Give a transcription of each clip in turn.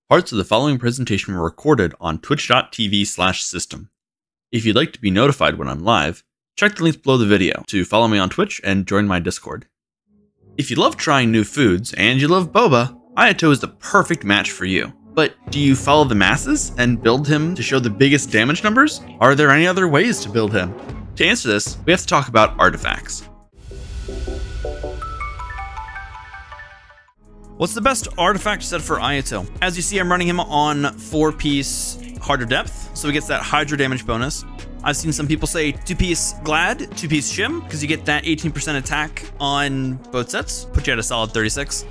Parts of the following presentation were recorded on twitch.tv/system. If you'd like to be notified when I'm live, check the links below the video to follow me on Twitch and join my Discord. If you love trying new foods and you love boba, Ayato is the perfect match for you. But do you follow the masses and build him to show the biggest damage numbers? Are there any other ways to build him? To answer this, we have to talk about artifacts. What's the best artifact set for Ayato? As you see, I'm running him on 4-piece Harder Depth, so he gets that Hydro damage bonus. I've seen some people say 2-piece Glad, 2-piece Shim, because you get that 18% attack on both sets, put you at a solid 36.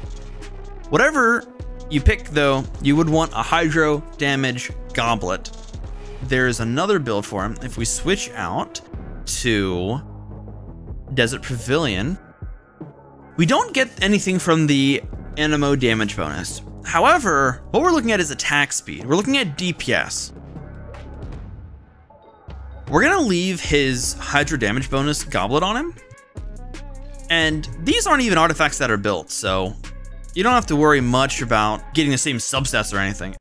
Whatever you pick, though, you would want a Hydro damage Goblet. There's another build for him. If we switch out to Desert Pavilion, we don't get anything from the Anemo damage bonus. However, what we're looking at is attack speed. We're looking at DPS. We're gonna leave his Hydro damage bonus Goblet on him. And these aren't even artifacts that are built, so you don't have to worry much about getting the same substats or anything.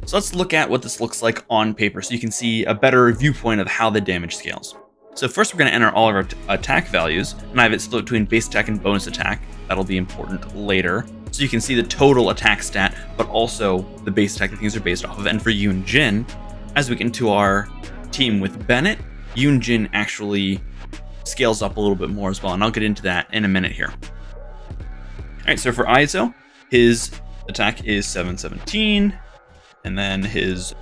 So let's look at what this looks like on paper so you can see a better viewpoint of how the damage scales. So first we're going to enter all of our attack values, and I have it split between base attack and bonus attack. That'll be important later. So you can see the total attack stat, but also the base attack that things are based off of. And for Yoon Jin, as we get into our team with Bennett, Yoon Jin actually scales up a little bit more as well, and I'll get into that in a minute here. All right, so for Ayato, his attack is 717, and then his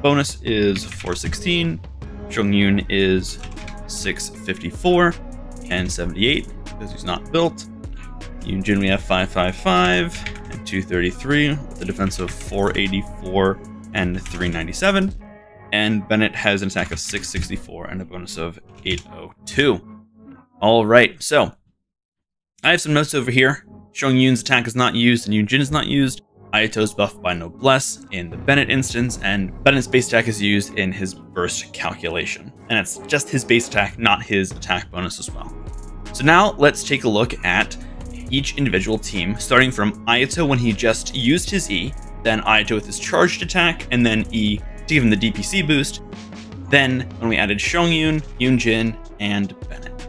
bonus is 416. Shongyun is 654 and 78 because he's not built. Yoonjin we have 555 and 233 with a defense of 484 and 397. And Bennett has an attack of 664 and a bonus of 802. All right, so I have some notes over here. Shongyun's attack is not used and Yoonjin is not used. Ayato is buffed by Noblesse in the Bennett instance, and Bennett's base attack is used in his burst calculation. And it's just his base attack, not his attack bonus as well. So now let's take a look at each individual team, starting from Ayato when he just used his E, then Ayato with his charged attack, and then E to give him the DPC boost. Then when we added Shongyun, Yoonjin, and Bennett.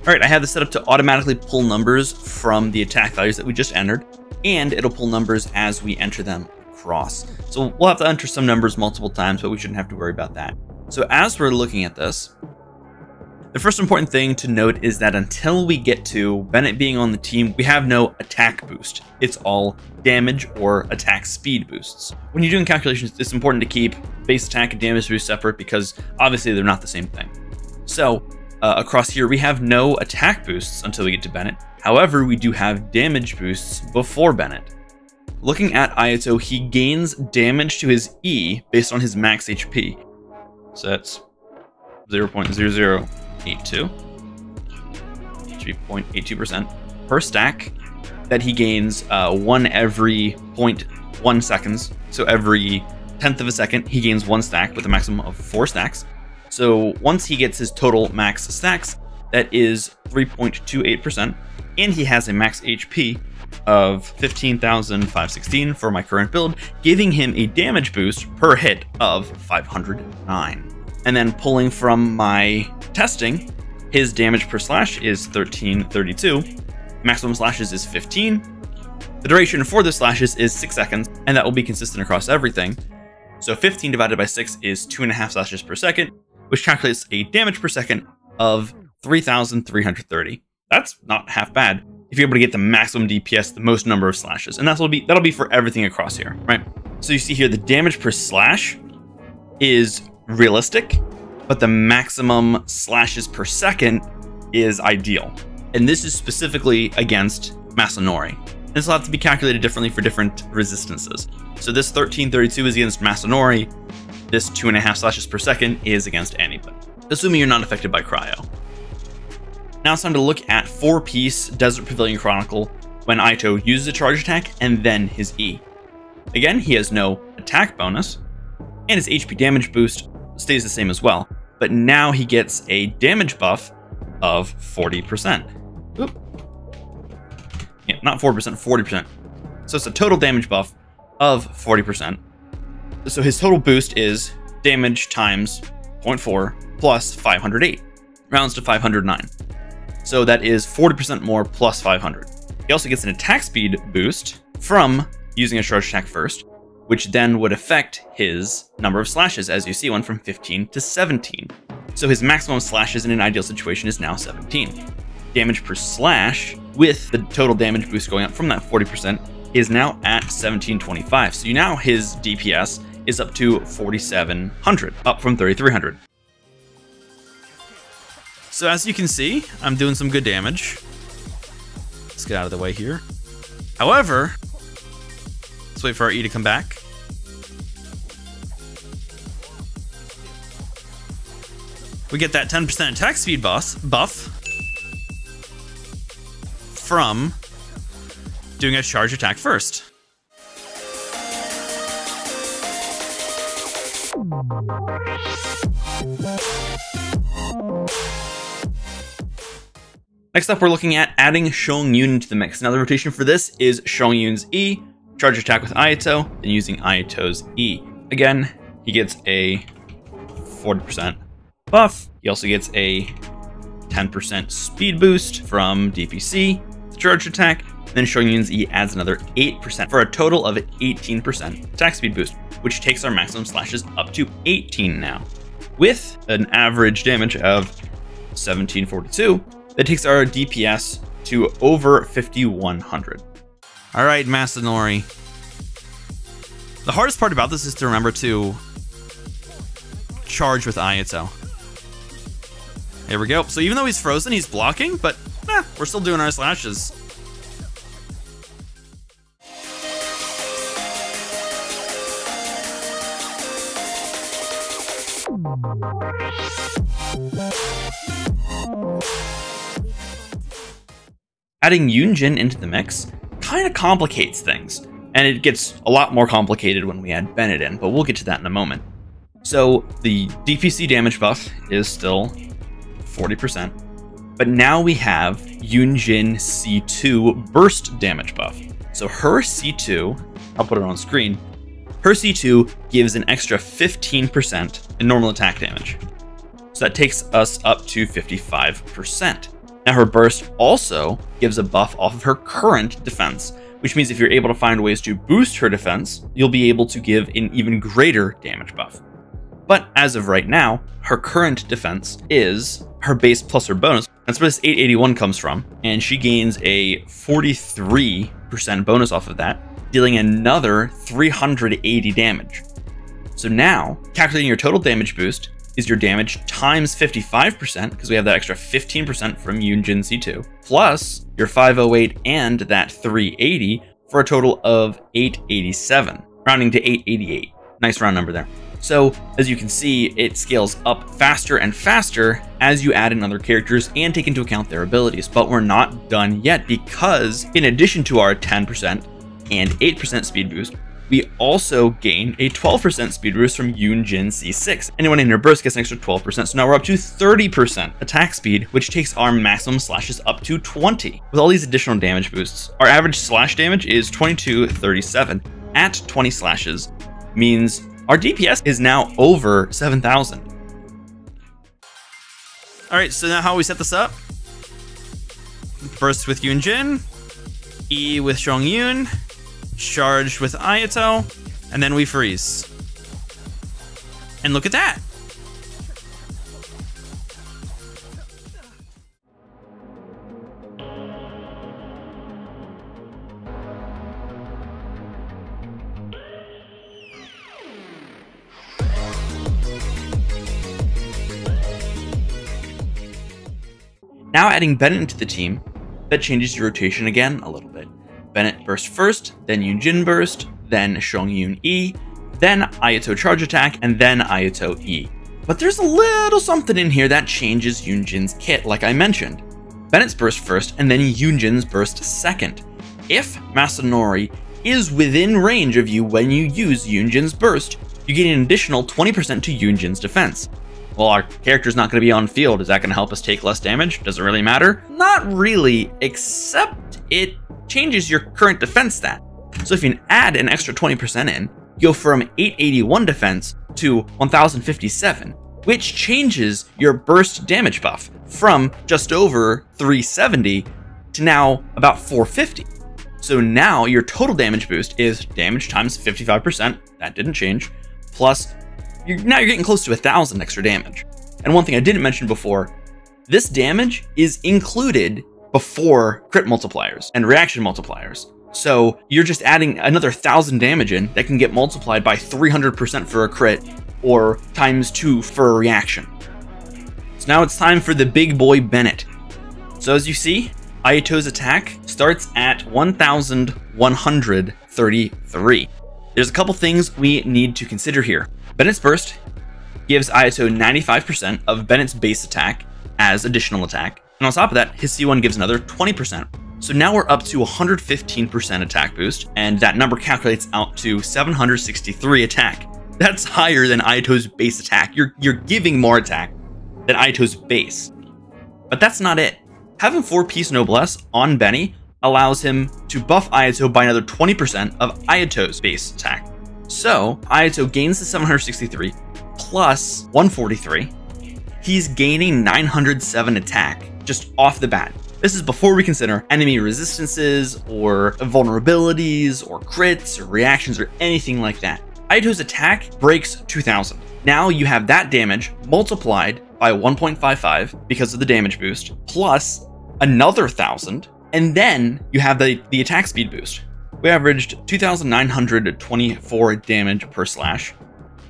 All right, I have this set up to automatically pull numbers from the attack values that we just entered, and it'll pull numbers as we enter them across. So we'll have to enter some numbers multiple times, but we shouldn't have to worry about that. So as we're looking at this, the first important thing to note is that until we get to Bennett being on the team, we have no attack boost. It's all damage or attack speed boosts. When you're doing calculations, it's important to keep base attack and damage boost separate because obviously they're not the same thing. So across here, we have no attack boosts until we get to Bennett. However, we do have damage boosts before Bennett. Looking at Ayato, he gains damage to his E based on his max HP. So that's 0.0082, which would be 0.82% per stack that he gains 1 every 0.1 seconds. So every 10th of a second, he gains 1 stack with a maximum of 4 stacks. So once he gets his total max stacks, that is 3.28%. And he has a max HP of 15,516 for my current build, giving him a damage boost per hit of 509. And then pulling from my testing, his damage per slash is 1332. Maximum slashes is 15. The duration for the slashes is 6 seconds, and that will be consistent across everything. So 15 divided by 6 is 2.5 slashes per second, which calculates a damage per second of 3,330. That's not half bad if you're able to get the maximum DPS, the most number of slashes. And that'll be for everything across here, right? So you see here the damage per slash is realistic, but the maximum slashes per second is ideal. And this is specifically against Masanori. This will have to be calculated differently for different resistances. So this 1332 is against Masanori. This 2.5 slashes per second is against anybody, assuming you're not affected by cryo. Now it's time to look at 4-piece Desert Pavilion Chronicle when Ayato uses a charge attack and then his E. Again, he has no attack bonus, and his HP damage boost stays the same as well, but now he gets a damage buff of 40%. Oop. Yeah, not 4%, 40%. So it's a total damage buff of 40%. So his total boost is damage times 0.4 plus 508. Rounds to 509. So that is 40% more plus 500. He also gets an attack speed boost from using a charge attack first, which then would affect his number of slashes. As you see, went from 15 to 17. So his maximum slashes in an ideal situation is now 17. Damage per slash with the total damage boost going up from that 40% is now at 1725. So now his DPS is up to 4,700, up from 3,300. So as you can see, I'm doing some good damage. Let's get out of the way here. However, let's wait for our E to come back. We get that 10% attack speed buff from doing a charge attack first. Next up, we're looking at adding Shongyun into the mix. Now the rotation for this is Shongyun's E, charge attack with Ayato, then using Ayato's E. Again, he gets a 40% buff. He also gets a 10% speed boost from DPC, the charge attack. Then Shongyun's E adds another 8% for a total of 18% attack speed boost, which takes our maximum slashes up to 18 now. With an average damage of 1742, that takes our DPS to over 5,100. All right, Masanori. The hardest part about this is to remember to charge with Ayato. There we go. So even though he's frozen, he's blocking, but we're still doing our slashes. Adding Yunjin into the mix kind of complicates things, and it gets a lot more complicated when we add Bennett in, but we'll get to that in a moment. So the DPC damage buff is still 40%, but now we have Yunjin C2 burst damage buff. So her C2, I'll put it on screen, her C2 gives an extra 15% in normal attack damage. So that takes us up to 55%. Now her burst also gives a buff off of her current defense, which means if you're able to find ways to boost her defense, you'll be able to give an even greater damage buff. But as of right now, her current defense is her base plus her bonus. That's where this 881 comes from, and she gains a 43% bonus off of that, dealing another 380 damage. So now, calculating your total damage boost is your damage times 55%, because we have that extra 15% from Yunjin C2, plus your 508 and that 380 for a total of 887, rounding to 888. Nice round number there. So as you can see, it scales up faster and faster as you add in other characters and take into account their abilities. But we're not done yet, because in addition to our 10% and 8% speed boost, we also gain a 12% speed boost from Yunjin C6. Anyone in her burst gets an extra 12%, so now we're up to 30% attack speed, which takes our maximum slashes up to 20. With all these additional damage boosts, our average slash damage is 2237. At 20 slashes means our DPS is now over 7,000. All right, so now how we set this up? Burst with Yunjin, E with Shongyun, charge with Ayato, and then we freeze. And look at that! Now adding Bennett into the team, that changes your rotation again a little bit. Bennett burst first, then Yunjin burst, then Shongyun E, then Ayato charge attack, and then Ayato E. But there's a little something in here that changes Yunjin's kit, like I mentioned. Bennett's burst first, and then Yunjin's burst second. If Masanori is within range of you when you use Yunjin's burst, you get an additional 20% to Yunjin's defense. Well, our character's not going to be on field. Is that going to help us take less damage? Does it really matter? Not really, except it changes your current defense stat. So if you add an extra 20% in, you go from 881 defense to 1057, which changes your burst damage buff from just over 370 to now about 450. So now your total damage boost is damage times 55%, that didn't change, plus now you're getting close to 1,000 extra damage. And one thing I didn't mention before, this damage is included before crit multipliers and reaction multipliers. So you're just adding another 1,000 damage in that can get multiplied by 300% for a crit or times 2 for a reaction. So now it's time for the big boy Bennett. So as you see, Ayato's attack starts at 1,133. There's a couple things we need to consider here. Bennett's burst gives Ayato 95% of Bennett's base attack as additional attack. And on top of that, his C1 gives another 20%. So now we're up to 115% attack boost, and that number calculates out to 763 attack. That's higher than Ayato's base attack. You're giving more attack than Ayato's base. But that's not it. Having 4-piece Noblesse on Benny allows him to buff Ayato by another 20% of Ayato's base attack. So Ayato gains the 763 plus 143. He's gaining 907 attack just off the bat. This is before we consider enemy resistances or vulnerabilities or crits or reactions or anything like that. Ayato's attack breaks 2,000. Now you have that damage multiplied by 1.55 because of the damage boost, plus another 1,000, and then you have the attack speed boost. We averaged 2,924 damage per slash.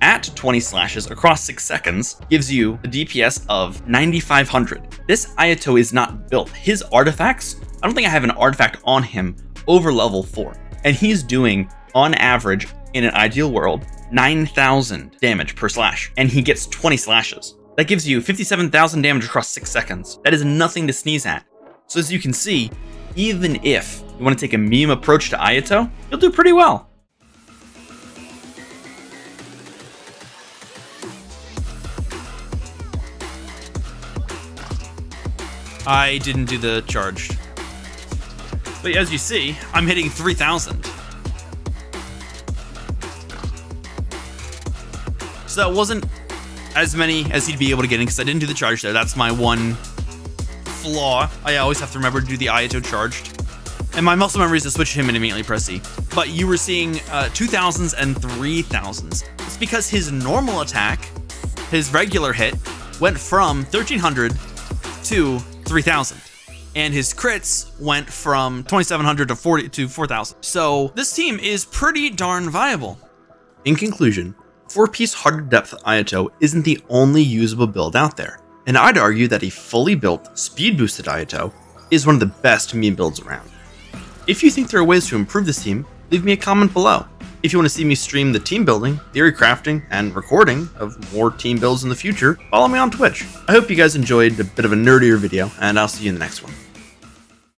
At 20 slashes across 6 seconds gives you a DPS of 9,500. This Ayato is not built. His artifacts, I don't think I have an artifact on him over level 4. And he's doing, on average, in an ideal world, 9,000 damage per slash. And he gets 20 slashes. That gives you 57,000 damage across 6 seconds. That is nothing to sneeze at. So as you can see, even if you want to take a meme approach to Ayato, you'll do pretty well. I didn't do the charged. But as you see, I'm hitting 3,000. So that wasn't as many as he'd be able to get in because I didn't do the charge there. That's my one flaw. I always have to remember to do the Ayato charged. And my muscle memory is to switch him and immediately press C. But you were seeing 2,000s and 3,000s. It's because his normal attack, his regular hit, went from 1,300 to 3,000, and his crits went from 2,700 to 4,000. So this team is pretty darn viable. In conclusion, 4-piece Heart of Depth Ayato isn't the only usable build out there, and I'd argue that a fully built, speed boosted Ayato is one of the best meme builds around. If you think there are ways to improve this team, leave me a comment below. If you want to see me stream the team building, theory crafting, and recording of more team builds in the future, follow me on Twitch. I hope you guys enjoyed a bit of a nerdier video, and I'll see you in the next one.